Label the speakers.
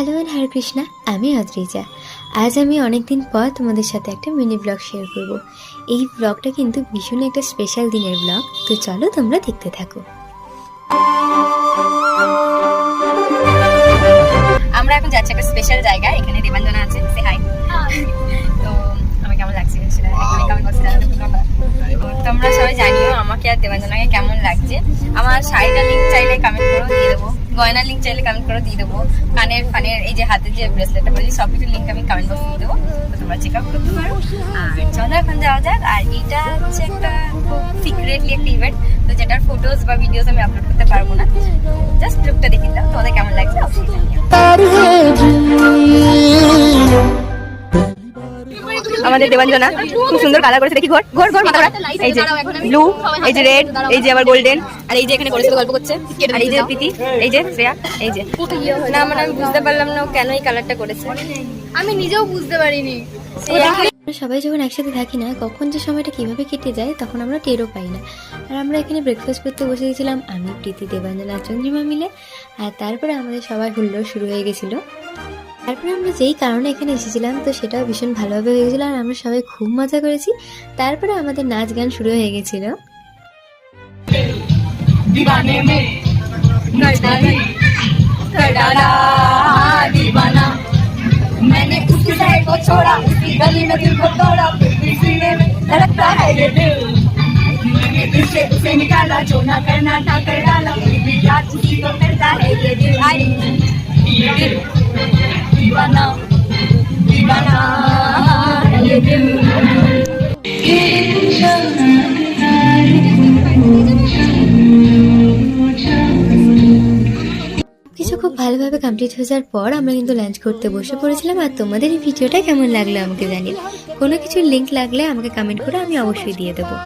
Speaker 1: Hello and হরে কৃষ্ণা, আমি অদ্রিজা। আজ আমি অনেকদিন পর তোমাদের সাথে একটা মিনি ব্লগ শেয়ার করব। এই ব্লগটা কিন্তু ভীষণ একটা স্পেশাল দিনের ব্লগ, তো চলো তোমরা দেখতে থাকো।
Speaker 2: আমরা এখন যাচ্ছি একটা স্পেশাল জায়গায়, এখানে দেবাঞ্জনা আছে। সে হাই। তো আমি কেমন লাগছে সেটা আমি কমেন্ট বক্সে জানাতে ভুলো না। তোমরা সবাই জানিও আমাকে আর দেবাঞ্জনাকে কেমন লাগছে। আমার শাড়িটার লিঙ্ক চাইলে কমেন্ট করে দিয়ে দেবো, গয়নার লিঙ্ক চাইলে কমেন্ট করে দিয়ে দেবো, কানের এই যে হাতের যে ব্রেসলেটটা বলি সব কিছুর লিঙ্ক আমি কমেন্ট বক্সে দিয়ে দেবো, তো তোমরা চেক আউট করতে পারো। আর চলো এখন যাওয়া যাক। আর এটা হচ্ছে একটা খুব সিক্রেটলি একটা ইভেন্ট, তো যেটার ফটোজ বা ভিডিওস আমি আপলোড করতে পারবো না। জাস্ট লুকটা দেখে দাও, তোমাদের কেমন লাগছে অবশ্যই জানিও। আমাদের দেবাঞ্জনা খুব সুন্দর কালার করেছে, দেখি ঘর ঘর ঘর মাথা, এই যে ব্লু, এই যে রেড, এই যে আবার গোল্ডেন, আর এই যে এখানে করেছিল গল্প করছে, আর এই যে প্রীতি, এই যে শ্রেয়া, এই যে না মানে আমি বুঝতে পারলাম না কেন এই কালারটা করেছে,
Speaker 3: আমি নিজেও বুঝতে পারিনি।
Speaker 1: সবাই যখন একসাথে থাকি না, কখন যে সময়টা কিভাবে কেটে যায় তখন আমরা টেরও পাই না। আর আমরা এখানে ব্রেকফাস্ট করতে বসে গেছিলাম, আমি, প্রীতি, দেবাঞ্জনা আর চন্দ্রিমা মিলে। আর তারপরে আমাদের সবাই হুল্লোড় শুরু হয়ে গেছিলো। তারপরে আমরা যেই কারণে এখানে এসেছিলাম তো সেটাও ভীষণ ভালোভাবে হয়ে গেছিলো, আর আমরা সবাই খুব মজা করেছি। তারপরে আমাদের নাচ গান শুরু হয়ে গেছিল। কিছু খুব ভালোভাবে কমপ্লিট হয়ে যাওয়ার পর আমরা কিন্তু লাঞ্চ করতে বসে পড়েছিলাম। আর তোমাদের এই ভিডিওটা কেমন লাগলো আমাকে জানিও। কোনো কিছুর লিঙ্ক লাগলে আমাকে কমেন্ট করে আমি অবশ্যই দিয়ে দেবো।